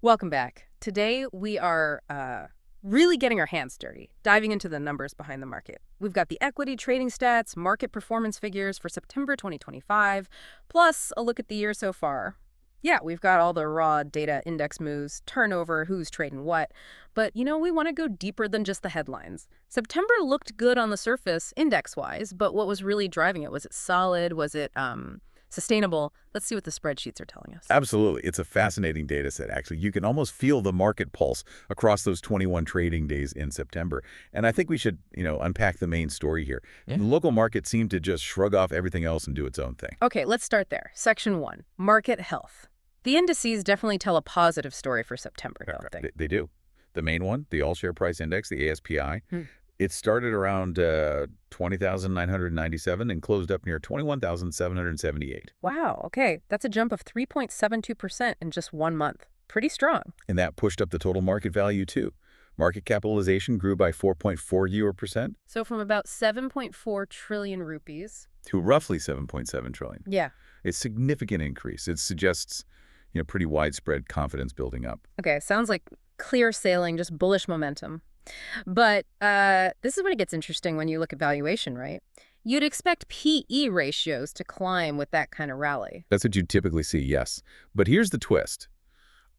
Welcome back. Today, we are really getting our hands dirty, diving into the numbers behind the market. We've got the equity trading stats, market performance figures for September 2025, plus a look at the year so far. Yeah, we've got all the raw data, index moves, turnover, who's trading what. But, we want to go deeper than just the headlines. September looked good on the surface, index-wise, but what was really driving it? Was it solid? Was it sustainable? Let's see what the spreadsheets are telling us. Absolutely. It's a fascinating data set, actually. You can almost feel the market pulse across those 21 trading days in September. And I think we should, unpack the main story here. Yeah. The local market seemed to just shrug off everything else and do its own thing. Okay, let's start there. Section 1, market health. The indices definitely tell a positive story for September, don't they? They do. The main one, the All-Share Price Index, the ASPI, Hmm. it started around 20,997 and closed up near 21,778. Wow, okay. That's a jump of 3.72% in just 1 month. Pretty strong. And that pushed up the total market value, too. Market capitalization grew by 4.4% So from about 7.4 trillion rupees. to roughly 7.7 trillion. Yeah. A significant increase. It suggests, pretty widespread confidence building up. Okay, sounds like clear sailing, just bullish momentum. But this is when it gets interesting when you look at valuation, right? You'd expect PE ratios to climb with that kind of rally. That's what you typically see, yes. But here's the twist.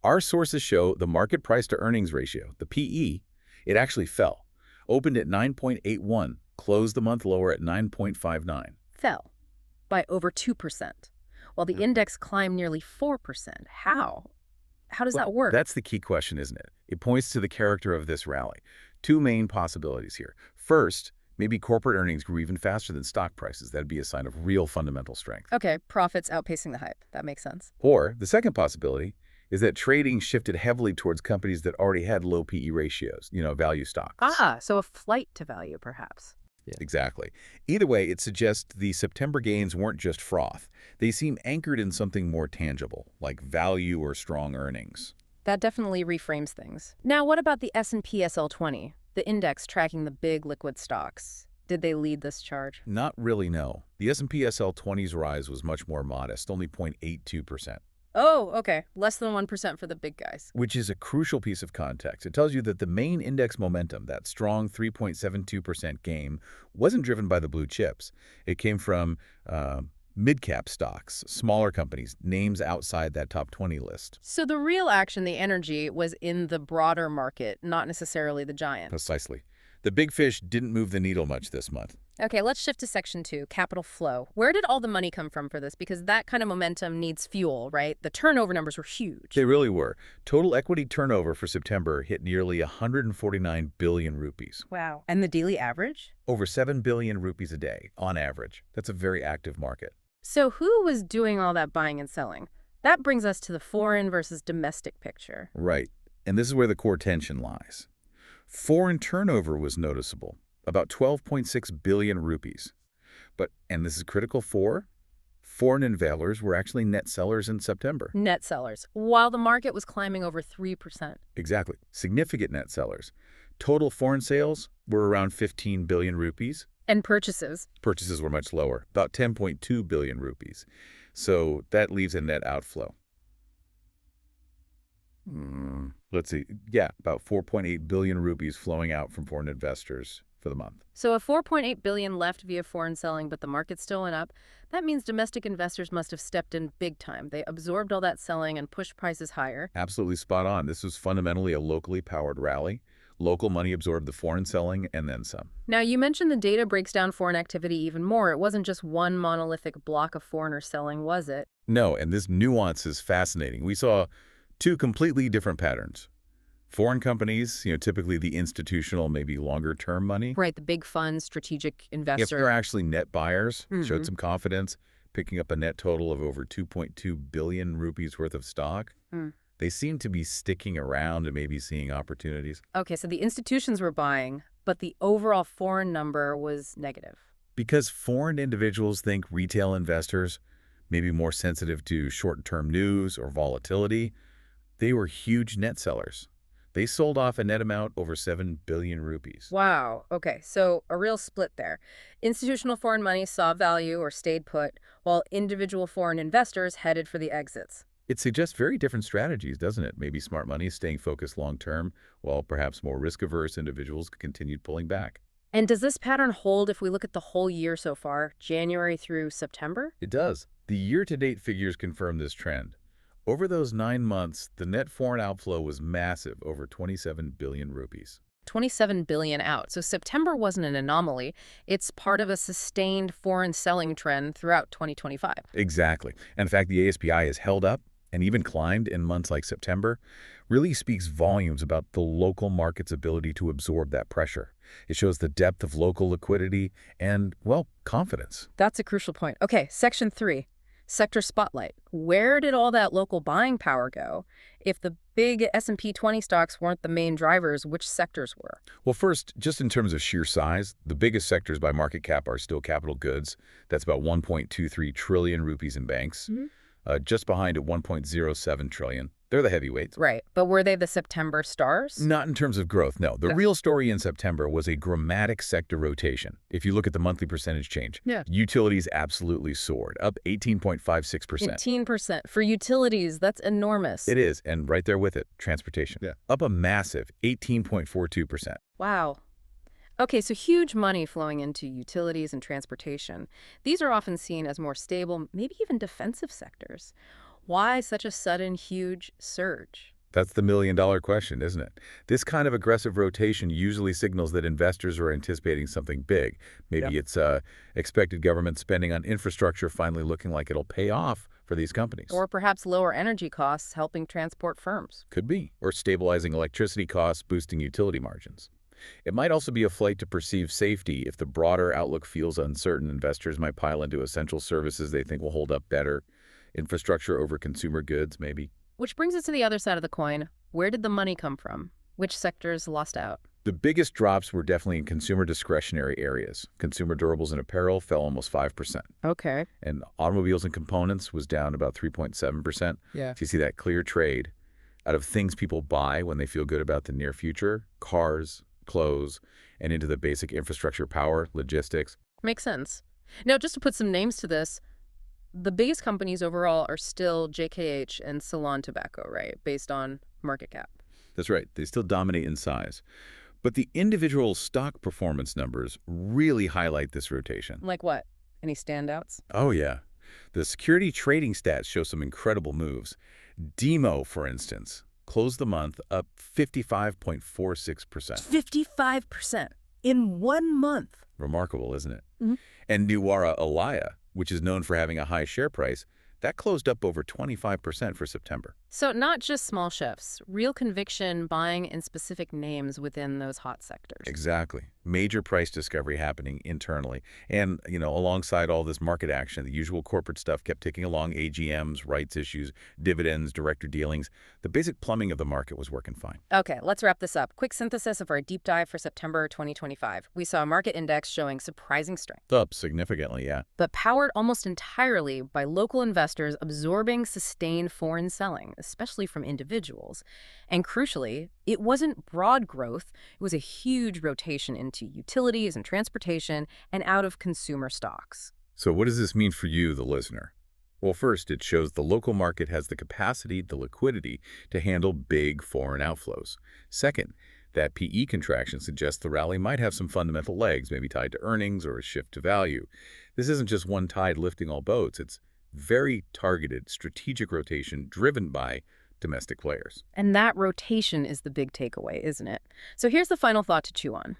Our sources show the market price to earnings ratio, the PE, it actually fell. Opened at 9.81, closed the month lower at 9.59. Fell by over 2%, while the index climbed nearly 4%. How? How does that work? That's the key question, isn't it? It points to the character of this rally. Two main possibilities here. First, maybe corporate earnings grew even faster than stock prices. That'd be a sign of real fundamental strength. Okay, profits outpacing the hype. That makes sense. Or the second possibility is that trading shifted heavily towards companies that already had low PE ratios, value stocks. So a flight to value, perhaps. Exactly. Either way, it suggests the September gains weren't just froth. They seem anchored in something more tangible, like value or strong earnings. That definitely reframes things. Now, what about the S&P SL20, the index tracking the big liquid stocks? Did they lead this charge? Not really, no. The S&P SL20's rise was much more modest, only 0.82%. Oh, okay. Less than 1% for the big guys. Which is a crucial piece of context. It tells you that the main index momentum, that strong 3.72% gain, wasn't driven by the blue chips. It came from mid-cap stocks, smaller companies, names outside that top 20 list. So the real action, the energy, was in the broader market, not necessarily the giant. Precisely. The big fish didn't move the needle much this month. Okay, let's shift to section 2, capital flow. Where did all the money come from for this? Because that kind of momentum needs fuel, right? The turnover numbers were huge. They really were. Total equity turnover for September hit nearly 149 billion rupees. Wow. And the daily average? Over 7 billion rupees a day, on average. That's a very active market. So who was doing all that buying and selling? That brings us to the foreign versus domestic picture. Right. And this is where the core tension lies. Foreign turnover was noticeable, about 12.6 billion rupees. But, and this is critical for, foreign investors were actually net sellers in September. Net sellers, while the market was climbing over 3%. Exactly. Significant net sellers. Total foreign sales were around 15 billion rupees. And purchases? Purchases were much lower, about 10.2 billion rupees. So that leaves a net outflow. Let's see. Yeah, about 4.8 billion rupees flowing out from foreign investors for the month. So a 4.8 billion left via foreign selling, but the market still went up. That means domestic investors must have stepped in big time. They absorbed all that selling and pushed prices higher. Absolutely spot on. This was fundamentally a locally powered rally. Local money absorbed the foreign selling and then some. Now, you mentioned the data breaks down foreign activity even more. It wasn't just one monolithic block of foreigners selling, was it? No, and this nuance is fascinating. We saw two completely different patterns. Foreign companies, typically the institutional, maybe longer-term money. Right, the big funds, strategic If investor. they're actually net buyers, showed some confidence, picking up a net total of over 2.2 billion rupees worth of stock. They seem to be sticking around and maybe seeing opportunities. Okay, so the institutions were buying, but the overall foreign number was negative. Because foreign individuals think retail investors may be more sensitive to short-term news or volatility, they were huge net sellers. They sold off a net amount over 7 billion rupees. Wow. Okay, so a real split there. Institutional foreign money saw value or stayed put, while individual foreign investors headed for the exits. It suggests very different strategies, doesn't it? Maybe smart money is staying focused long-term, while perhaps more risk-averse individuals continued pulling back. And does this pattern hold if we look at the whole year so far, January through September? It does. The year-to-date figures confirm this trend. Over those 9 months, the net foreign outflow was massive, over 27 billion rupees. 27 billion out. So September wasn't an anomaly. It's part of a sustained foreign selling trend throughout 2025. Exactly. And in fact, the ASPI has held up and even climbed in months like September, really speaks volumes about the local market's ability to absorb that pressure. It shows the depth of local liquidity and, well, confidence. That's a crucial point. Okay, section 3, sector spotlight. Where did all that local buying power go? If the big S&P 20 stocks weren't the main drivers, which sectors were? Well, first, just in terms of sheer size, the biggest sectors by market cap are still capital goods. That's about 1.23 trillion rupees in banks. Just behind at 1.07 trillion. They're the heavyweights. Right, but were they the September stars? Not in terms of growth, no. The Yeah. real story in September was a dramatic sector rotation. If you look at the monthly percentage change, Yeah. utilities absolutely soared, up 18.56%. 18%. For utilities, that's enormous. It is, and right there with it, transportation. Yeah. Up a massive 18.42%. Wow. Okay, so huge money flowing into utilities and transportation. These are often seen as more stable, maybe even defensive sectors. Why such a sudden, huge surge? That's the million-dollar question, isn't it? This kind of aggressive rotation usually signals that investors are anticipating something big. Maybe it's expected government spending on infrastructure finally looking like it'll pay off for these companies. Or perhaps lower energy costs helping transport firms. Could be. Or stabilizing electricity costs, boosting utility margins. It might also be a flight to perceived safety. If the broader outlook feels uncertain, investors might pile into essential services they think will hold up better. Infrastructure over consumer goods, maybe. Which brings us to the other side of the coin. Where did the money come from? Which sectors lost out? The biggest drops were definitely in consumer discretionary areas. Consumer durables and apparel fell almost 5%. Okay. And automobiles and components was down about 3.7%. Yeah. So you see that clear trade out of things people buy when they feel good about the near future, cars, clothes, and into the basic infrastructure, power, logistics. Makes sense. Now, just to put some names to this, the biggest companies overall are still JKH and Ceylon Tobacco, right? Based on market cap. That's right. They still dominate in size. But the individual stock performance numbers really highlight this rotation. Like what? Any standouts? Oh, yeah. The security trading stats show some incredible moves. Demo, for instance, closed the month up 55.46%. 55% in 1 month. Remarkable, isn't it? Mm-hmm. And Nuwara Alaya, which is known for having a high share price, that closed up over 25% for September. So not just small shifts, real conviction buying in specific names within those hot sectors. Exactly. Major price discovery happening internally. And, alongside all this market action, the usual corporate stuff kept ticking along: AGMs, rights issues, dividends, director dealings. The basic plumbing of the market was working fine. Okay, let's wrap this up. Quick synthesis of our deep dive for September 2025. We saw a market index showing surprising strength, Up significantly, yeah. but powered almost entirely by local investors absorbing sustained foreign selling, especially from individuals. And crucially, it wasn't broad growth. It was a huge rotation into utilities and transportation and out of consumer stocks. So what does this mean for you, the listener? Well, first, it shows the local market has the capacity, the liquidity, to handle big foreign outflows. Second, that PE contraction suggests the rally might have some fundamental legs, maybe tied to earnings or a shift to value. This isn't just one tide lifting all boats. It's very targeted, strategic rotation driven by domestic players. And that rotation is the big takeaway, isn't it? So here's the final thought to chew on.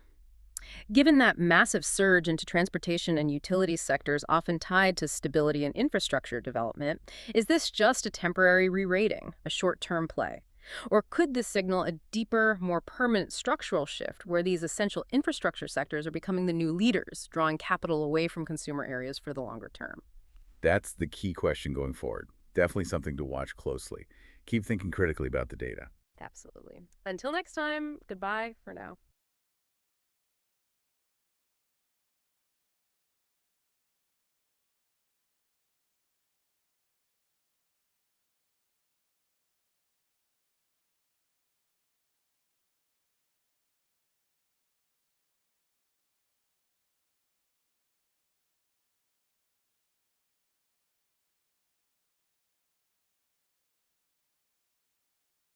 Given that massive surge into transportation and utilities sectors often tied to stability and infrastructure development, is this just a temporary re-rating, a short-term play? Or could this signal a deeper, more permanent structural shift where these essential infrastructure sectors are becoming the new leaders, drawing capital away from consumer areas for the longer term? That's the key question going forward. Definitely something to watch closely. Keep thinking critically about the data. Absolutely. Until next time, goodbye for now.